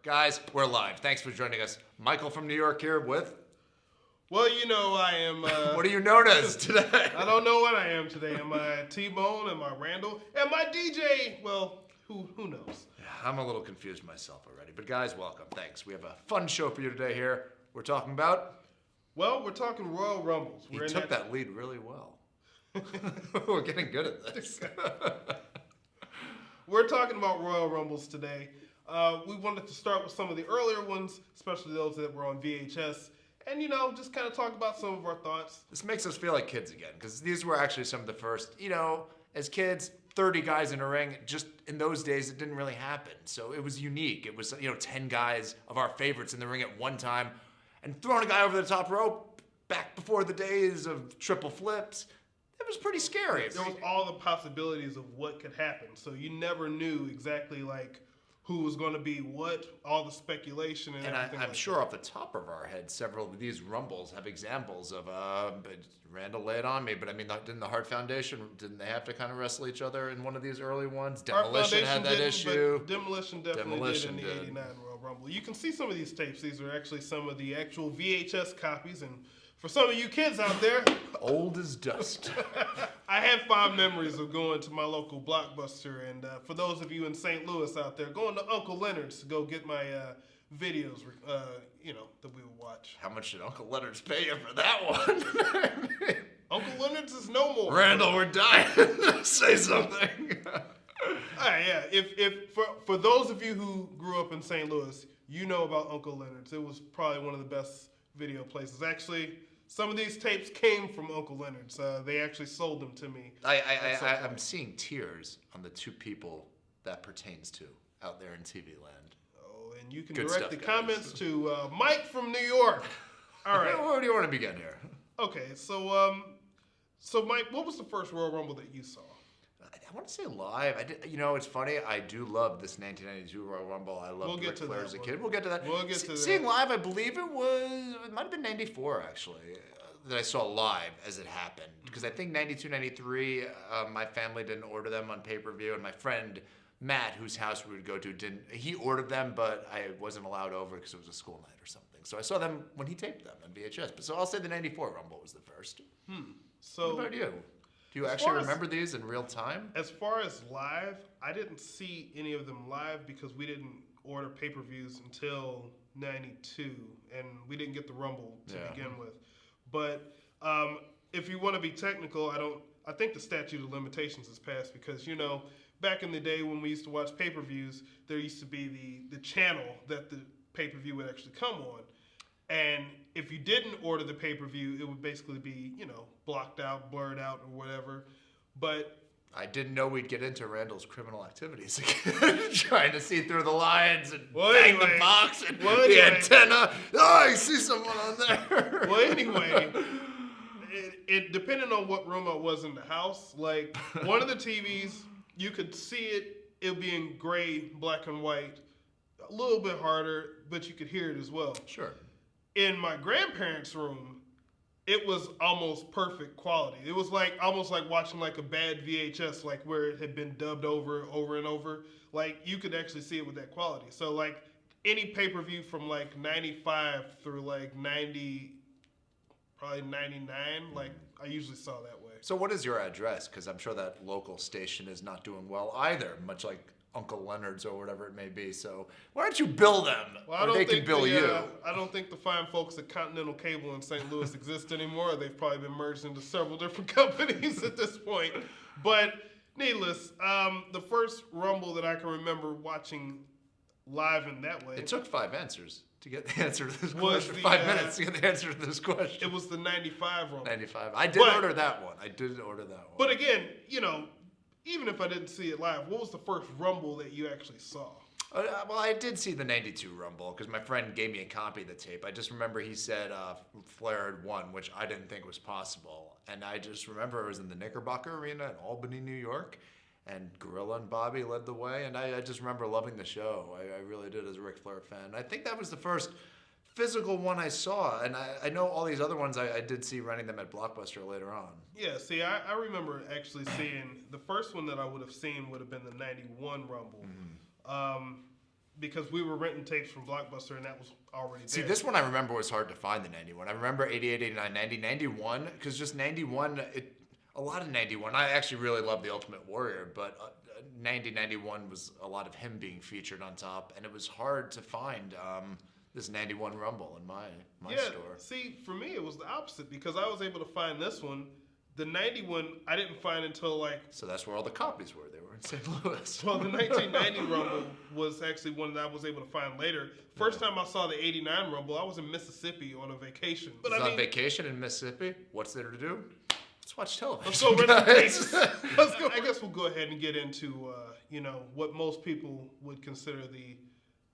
Guys, we're live. Thanks for joining us. Michael from New York here with... Well, you know, I am... what are you known as today? I don't know what I am today. Am I T-Bone? Am I Randall? Am I DJ? Well, who knows? Yeah, I'm a little confused myself already. But guys, welcome. Thanks. We have a fun show for you today here. We're talking about... Well, we're talking Royal Rumbles. He took that lead really well. We're getting good at this. We're talking about Royal Rumbles today. We wanted to start with some of the earlier ones, especially those that were on VHS, and, you know, just kind of talk about some of our thoughts. This makes us feel like kids again, because these were actually some of the first, you know, as kids, 30 guys in a ring. Just in those days, it didn't really happen. So it was unique. It was, 10 guys of our favorites in the ring at one time, and throwing a guy over the top rope back before the days of triple flips. It was pretty scary. There was all the possibilities of what could happen. So you never knew exactly, who was going to be what, all the speculation and everything. I'm sure off the top of our heads, several of these Rumbles have examples of, Randall lay it on me, but I mean, didn't the Hart Foundation, didn't they have to kind of wrestle each other in one of these early ones? Demolition had that issue. Demolition definitely did in the 89 Royal Rumble. You can see some of these tapes. These are actually some of the actual VHS copies, and for some of you kids out there, old as dust. I have fond memories of going to my local Blockbuster, and for those of you in St. Louis out there, going to Uncle Leonard's to go get my videos, that we would watch. How much did Uncle Leonard's pay you for that one? Uncle Leonard's is no more. Randall, we're dying. Say something. All right, yeah. If for those of you who grew up in St. Louis, you know about Uncle Leonard's. It was probably one of the best video places. Actually, some of these tapes came from Uncle Leonard's. They actually sold them to me. I'm seeing tears on the two people that pertains to out there in TV land. Oh, and you can Good direct stuff, the guys. comments to Mike from New York. All right. Where do you want to begin here? Okay, so Mike, what was the first Royal Rumble that you saw? I want to say live. It's funny. I do love this 1992 Royal Rumble. I loved Ric Flair as a kid. We'll get to that. Seeing live, I believe it might have been 94 actually, that I saw live as it happened. Because I think 92, 93, my family didn't order them on pay-per-view, and my friend Matt, whose house we would go to, he ordered them, but I wasn't allowed over because it was a school night or something. So I saw them when he taped them on VHS. But so I'll say the 94 Rumble was the first. So what about you? Do you actually remember these in real time? As far as live, I didn't see any of them live because we didn't order pay-per-views until 92, and we didn't get the Rumble to begin with. But if you want to be technical, I think the statute of limitations is passed because, back in the day when we used to watch pay-per-views, there used to be the channel that the pay-per-view would actually come on. And if you didn't order the pay-per-view, it would basically be, blocked out, blurred out, or whatever. But I didn't know we'd get into Randall's criminal activities again. Trying to see through the lines and bang the box and the antenna. Oh, I see someone on there. Well, anyway, it depending on what room I was in the house, like one of the TVs, you could see it be in gray, black and white, a little bit harder, but you could hear it as well. Sure. In my grandparents' room, it was almost perfect quality. It was almost like watching a bad VHS, where it had been dubbed over and over. You could actually see it with that quality. So any pay-per-view from 95 through 90, probably 99, I usually saw that way. So what is your address? Because I'm sure that local station is not doing well either, much like Uncle Leonard's or whatever it may be. So why don't you bill them? Well, or they can bill you. I don't think the fine folks at Continental Cable in St. Louis exist anymore. They've probably been merged into several different companies at this point. But needless, the first Rumble that I can remember watching live in that way. It took 5 answers to get the answer to this question. 5 minutes to get the answer to this question. It was the 95 Rumble. 95. I did order that one. But again, even if I didn't see it live, what was the first Rumble that you actually saw? Well, I did see the 92 Rumble because my friend gave me a copy of the tape. I just remember he said Flair had won, which I didn't think was possible. And I just remember it was in the Knickerbocker Arena in Albany, New York. And Gorilla and Bobby led the way. And I just remember loving the show. I really did as a Ric Flair fan. I think that was the first physical one I saw, and I know all these other ones I did see renting them at Blockbuster later on. Yeah, see, I remember actually seeing, the first one that I would have seen would have been the 91 Rumble. because we were renting tapes from Blockbuster, and that was already there. See, this one I remember was hard to find, the 91. I remember 88, 89, 90, 91, because just 91, a lot of 91. I actually really love The Ultimate Warrior, but 90, 91 was a lot of him being featured on top, and it was hard to find this 91 Rumble in my store. See, for me, it was the opposite, because I was able to find this one. The 91, I didn't find until like... So that's where all the copies were. They were in St. Louis. Well, the 1990 Rumble was actually one that I was able to find later. First time I saw the 89 Rumble, I was in Mississippi on a vacation. But on vacation in Mississippi? What's there to do? Let's watch television. Let's go rent the tapes. I guess we'll go ahead and get into, what most people would consider the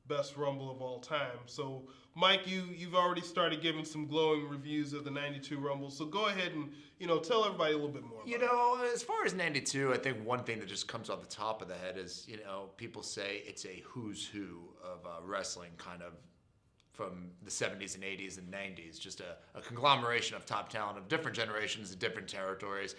best Rumble of all time. So, Mike, you've already started giving some glowing reviews of the 92 Rumble. So go ahead and, tell everybody a little bit more about it. As far as 92, I think one thing that just comes off the top of the head is, people say it's a who's who of wrestling kind of from the 70s and 80s and 90s. Just a conglomeration of top talent of different generations and different territories.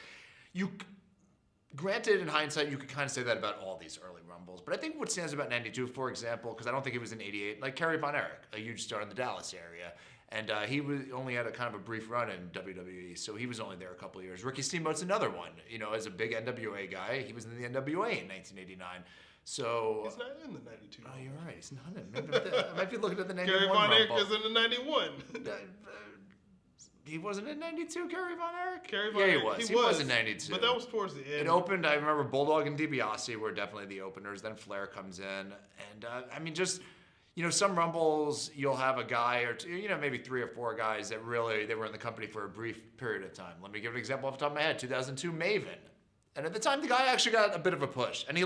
Granted, in hindsight, you could kind of say that about all these early Rumbles. But I think what stands about 92, for example, because I don't think he was in 88, like Kerry Von Erich, a huge star in the Dallas area. And he only had a kind of a brief run in WWE, so he was only there a couple of years. Ricky Steamboat's another one. As a big NWA guy, he was in the NWA in 1989. So he's not in the 92. Oh, you're right. He's not in. I might be looking at the 91 Kerry Von Erich Rumble. is in the 91. He wasn't in 92, Kerry Von Erich? He was. He was in 92. But that was towards the end. It opened, I remember Bulldog and DiBiase were definitely the openers. Then Flair comes in. And, some Rumbles, you'll have a guy or two, maybe 3 or 4 guys that really, they were in the company for a brief period of time. Let me give an example off the top of my head. 2002, Maven. And at the time, the guy actually got a bit of a push. And did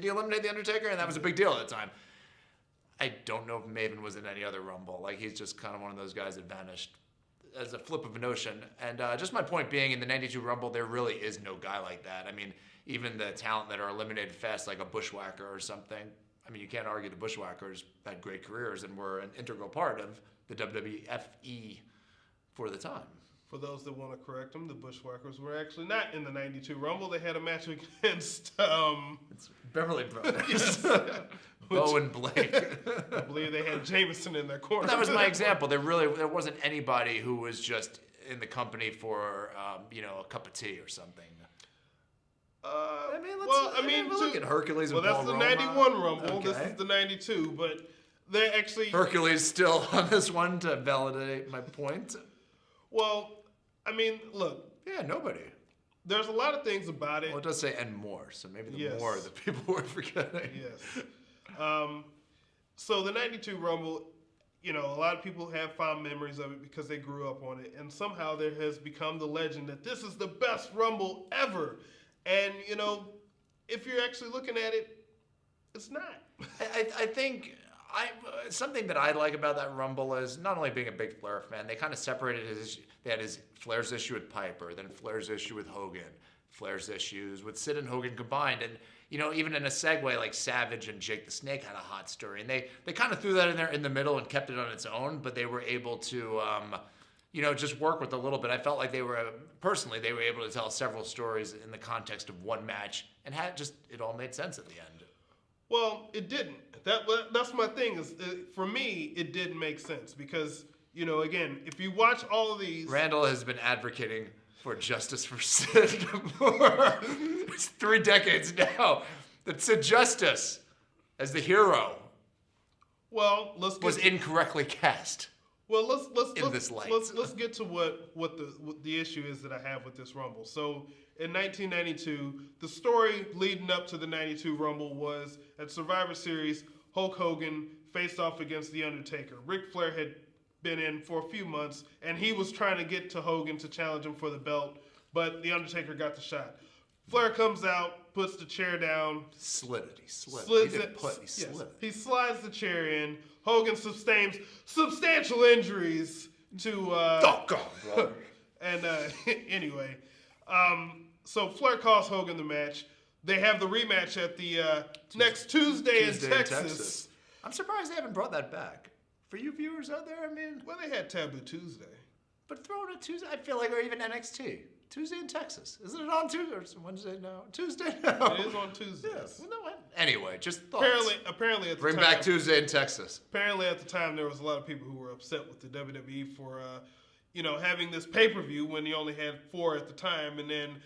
he eliminate The Undertaker? And that was a big deal at the time. I don't know if Maven was in any other Rumble. Like, he's just kind of one of those guys that vanished as a flip of a notion. And just my point being, in the 92 Rumble, there really is no guy like that. I mean, even the talent that are eliminated fast, like a Bushwhacker or something, you can't argue the Bushwhackers had great careers and were an integral part of the WWFE for the time. For those that want to correct them, the Bushwhackers were actually not in the 92 Rumble. They had a match against... It's Beverly Brothers. Bo and Blake. I believe they had Jameson in their corner. That was my example. There wasn't anybody who was just in the company for, a cup of tea or something. Let's look at Hercules and Paul that's the Roma. 91 Rumble. Okay. This is the 92, but they actually... Hercules still on this one to validate my point. Well, look. Yeah, nobody. There's a lot of things about it. Well, it does say and more, so maybe the more that people were forgetting. Yes. So the 92 Rumble, a lot of people have fond memories of it because they grew up on it. And somehow there has become the legend that this is the best Rumble ever. And, if you're actually looking at it, it's not. I think something that I like about that Rumble is not only being a big Flair fan, they kind of separated they had Flair's issue with Piper, then Flair's issue with Hogan, Flair's issues with Sid and Hogan combined. And, even in a segue, like Savage and Jake the Snake had a hot story. And they kind of threw that in there in the middle and kept it on its own, but they were able to, just work with a little bit. I felt like they were able to tell several stories in the context of one match, and it all made sense at the end. Well, it didn't. That's my thing. For me, it didn't make sense because, again, if you watch all of these... Randall has been advocating for justice for Sid for 3 decades now. That Sid Justice, as the hero, was incorrectly cast. Well, let's get to what the issue is that I have with this Rumble. So in 1992, the story leading up to the 92 Rumble was at Survivor Series, Hulk Hogan faced off against The Undertaker. Ric Flair had been in for a few months, and he was trying to get to Hogan to challenge him for the belt, but The Undertaker got the shot. Flair comes out, puts the chair down. He slid it. He slid it. He slides the chair in. Hogan sustains substantial injuries to... brother. And anyway, so Flair calls Hogan the match. They have the rematch at the next Tuesday in Texas. I'm surprised they haven't brought that back. For you viewers out there, Well, they had Taboo Tuesday. But throw it on Tuesday, I feel like, or even NXT. Tuesday in Texas. Isn't it on Tuesday or Wednesday now? Tuesday now. It is on Tuesday. Yes. Well, no, Anyway, just thoughts. Apparently at the Bring time, back Tuesday in Texas. Apparently at the time there was a lot of people who were upset with the WWE for having this pay-per-view when you only had 4 at the time, and then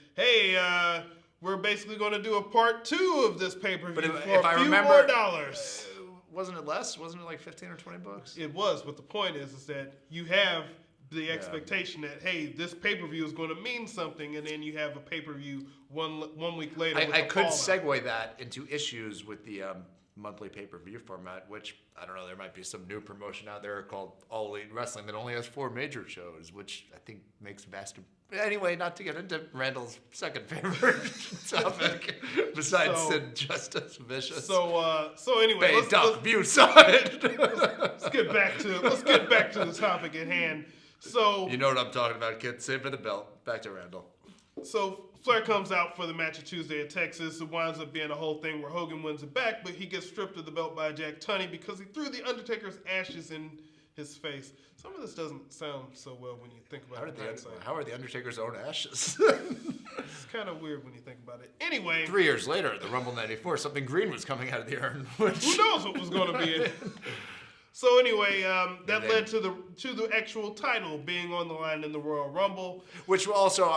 we're basically going to do a part 2 of this pay-per-view for a few more dollars. Wasn't it less? Wasn't it like $15 or $20? It was, but the point is that you have the expectation that, hey, this pay-per-view is going to mean something, and then you have a pay-per-view one week later. I could segue that into issues with the monthly pay-per-view format, which, I don't know, there might be some new promotion out there called All Elite Wrestling that only has 4 major shows, which I think makes vast... Anyway, not to get into Randall's second favorite topic, besides Sid Justice Vicious. So anyway, let's get back to the topic at hand. So you know what I'm talking about, kid. Save for the belt. Back to Randall. So Flair comes out for the match of Tuesday at Texas. It winds up being a whole thing where Hogan wins it back, but he gets stripped of the belt by Jack Tunney because he threw the Undertaker's ashes in his face. Some of this doesn't sound so well when you think about it. How are the Undertaker's own ashes? It's kind of weird when you think about it. Anyway, 3 years later, at the Rumble '94, something green was coming out of the urn. Who knows what was going to be in it? So anyway, that led to the actual title being on the line in the Royal Rumble, which also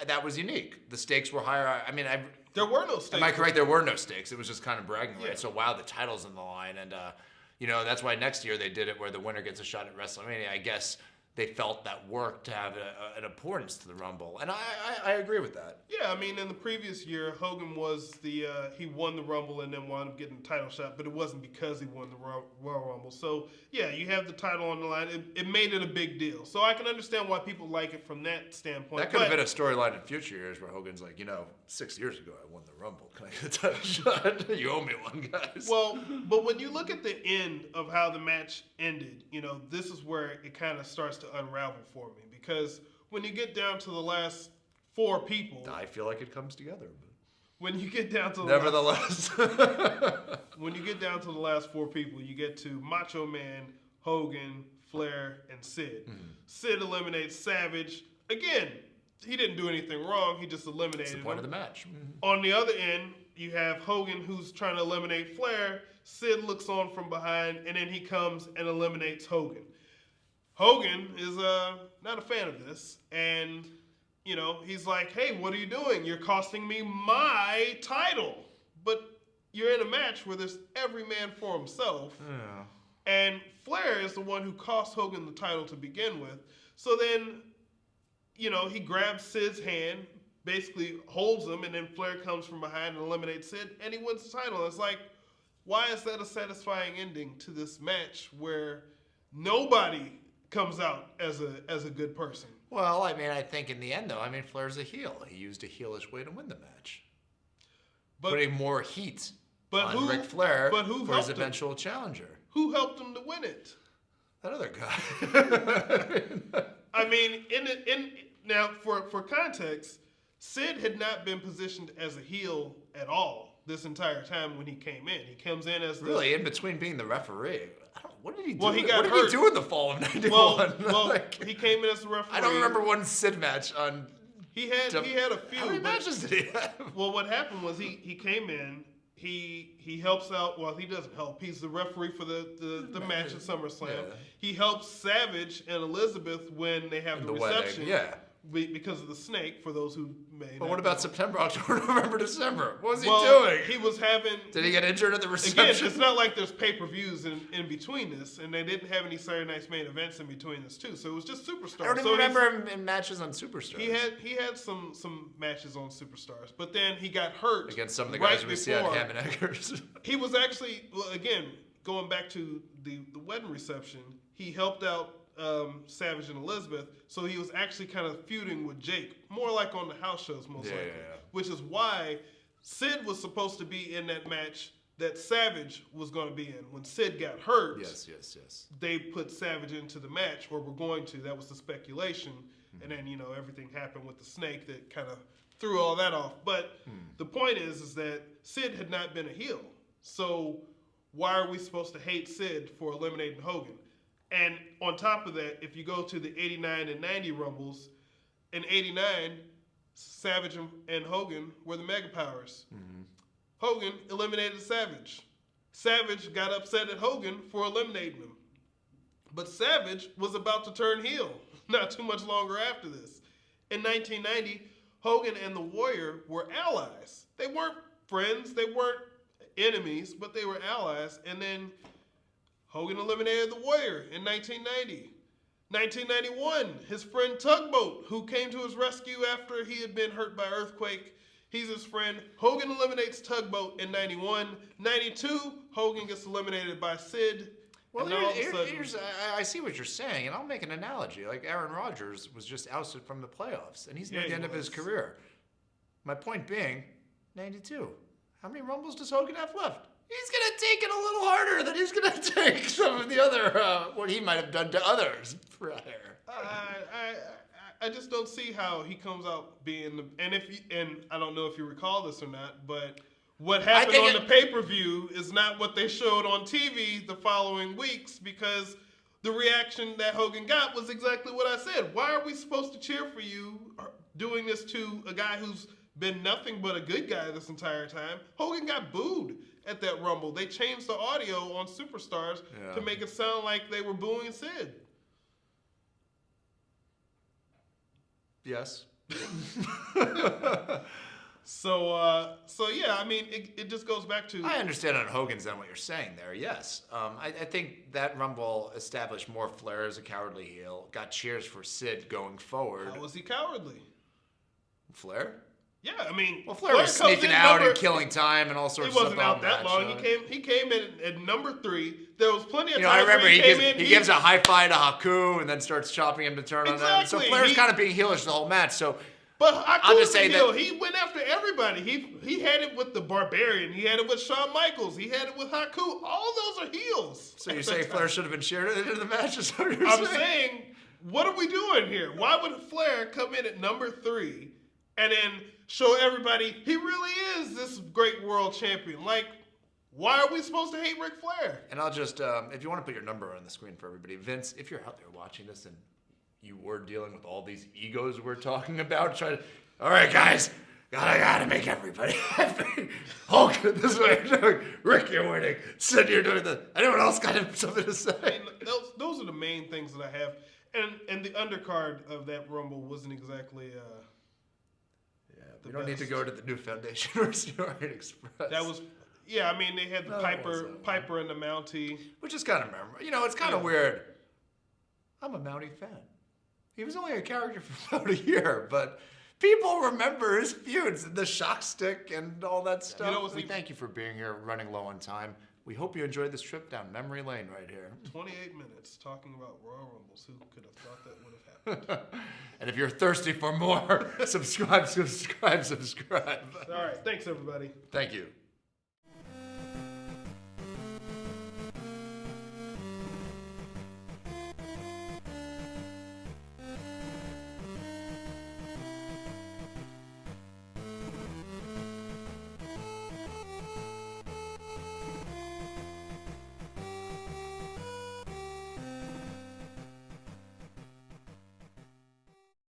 that was unique. The stakes were higher. I mean, there were no stakes. Am I correct? There were no stakes. It was just kind of bragging rights. So wow, the title's in the line, and that's why next year they did it where the winner gets a shot at WrestleMania. I guess they felt that worked to have an importance to the Rumble, and I agree with that. Yeah, I mean, in the previous year, Hogan was he won the Rumble and then wound up getting the title shot, but it wasn't because he won the Royal Rumble. So yeah, you have the title on the line. It made it a big deal. So I can understand why people like it from that standpoint. That could have been a storyline in future years where Hogan's like, 6 years ago I won the Rumble. Can I get a title shot? You owe me one, guys. Well, but when you look at the end of how the match ended, this is where it kind of starts to unravel for me, because when you get down to the last 4 people, I feel like it comes together. But when you get down to when you get down to the last 4 people, you get to Macho Man, Hogan, Flair, and Sid. Mm-hmm. Sid eliminates Savage. Again, he didn't do anything wrong. He just eliminated him. That's the point of the match. Mm-hmm. On the other end, you have Hogan, who's trying to eliminate Flair. Sid looks on from behind, and then he comes and eliminates Hogan. Hogan is not a fan of this, and he's like, hey, what are you doing? You're costing me my title. But you're in a match where there's every man for himself. Yeah. And Flair is the one who cost Hogan the title to begin with. So then, he grabs Sid's hand, basically holds him, and then Flair comes from behind and eliminates Sid, and he wins the title. It's like, why is that a satisfying ending to this match where nobody comes out as a good person? Well, I mean, I think in the end, though, Flair's a heel. He used a heelish way to win the match. Putting more heat on Ric Flair for his eventual challenger. Who helped him to win it? That other guy. Now, for context, Sid had not been positioned as a heel at all this entire time when he came in. He comes in as really in between being the referee. What did he do? Well, he got hurt. What did he do in the fall of '91? Well, he came in as the referee. I don't remember one Sid match on. He had a few. How many matches did he have? Well, what happened was he came in. He helps out. Well, he doesn't help. He's the referee for the match at SummerSlam. Yeah. He helps Savage and Elizabeth when they have the reception. Wedding. Yeah. Because of the snake, for those who may. But what about September, October, November, December? What was he doing? He was having. Did he get injured at the reception? Again, it's not like there's pay-per-views in between this, and they didn't have any Saturday Night's Main Events in between this too. So it was just Superstars. I don't even remember him in matches on Superstars. He had some matches on Superstars, but then he got hurt against some of the guys we see on Ham and Eggers. He was actually, again, going back to the wedding reception. He helped out Savage and Elizabeth, so he was actually kind of feuding with Jake, more like on the house shows most likely. Yeah. Which is why Sid was supposed to be in that match that Savage was going to be in. When Sid got hurt, yes, they put Savage into the match, or were going to. That was the speculation, and then everything happened with the snake that kind of threw all that off. But the point is that Sid had not been a heel, so why are we supposed to hate Sid for eliminating Hogan? And on top of that, if you go to the 89 and 90 Rumbles, in 89, Savage and Hogan were the Mega Powers. Mm-hmm. Hogan eliminated Savage. Savage got upset at Hogan for eliminating him. But Savage was about to turn heel not too much longer after this. In 1990, Hogan and the Warrior were allies. They weren't friends, they weren't enemies, but they were allies. And then Hogan eliminated the Warrior in 1990. 1991, his friend Tugboat, who came to his rescue after he had been hurt by earthquake, he's his friend. Hogan eliminates Tugboat in 91. 92, Hogan gets eliminated by Sid. Well, I see what you're saying, and I'll make an analogy. Like Aaron Rodgers was just ousted from the playoffs, and he's near the end of his career. My point being, 92. How many Rumbles does Hogan have left? He's going to take it a little harder than he's going to take some of the other, what he might have done to others prior. I just don't see how he comes out being and I don't know if you recall this or not, but what happened on the pay-per-view is not what they showed on TV the following weeks, because the reaction that Hogan got was exactly what I said. Why are we supposed to cheer for you doing this to a guy who's been nothing but a good guy this entire time? Hogan got booed at that Rumble. They changed the audio on Superstars to make it sound like they were booing Sid. Yes. So yeah, I mean, it just goes back to... I understand on Hogan's end what you're saying there, yes. I think that Rumble established more Flair as a cowardly heel, got cheers for Sid going forward. How was he cowardly? Flair? Yeah, I mean... Well, Flair was sneaking out and killing time and all sorts of stuff. He wasn't out that long. He came in at number 3. There was plenty of times I remember he gives a high five to Haku and then starts chopping him to turn on them. So Flair's kind of being heelish the whole match, so... But Haku's a heel. He went after everybody. He had it with the Barbarian. He had it with Shawn Michaels. He had it with Haku. All those are heels. So you're saying Flair should have been cheered into the match? Is what I'm saying, what are we doing here? Why would Flair come in at number 3 and then show everybody he really is this great world champion? Like, why are we supposed to hate Ric Flair? And I'll just, if you want to put your number on the screen for everybody, Vince, if you're out there watching this and you were dealing with all these egos we're talking about, all right, guys, I gotta make everybody happy. Hulk, this is what you're doing. Rick, you're winning. Sid, you're doing this. Anyone else got something to say? I mean, those are the main things that I have. And the undercard of that Rumble wasn't exactly... we don't need to go to the new Foundation or Orient Express. That was... Yeah, I mean, they had the Piper and the Mountie. Which is kind of memorable. It's kind of weird. I'm a Mountie fan. He was only a character for about a year, but people remember his feuds, the shock stick and all that stuff. We thank you for being here, running low on time. We hope you enjoyed this trip down memory lane right here. 28 minutes talking about Royal Rumbles. Who could have thought that would have happened? And if you're thirsty for more, subscribe. All right. Thanks, everybody. Thank you.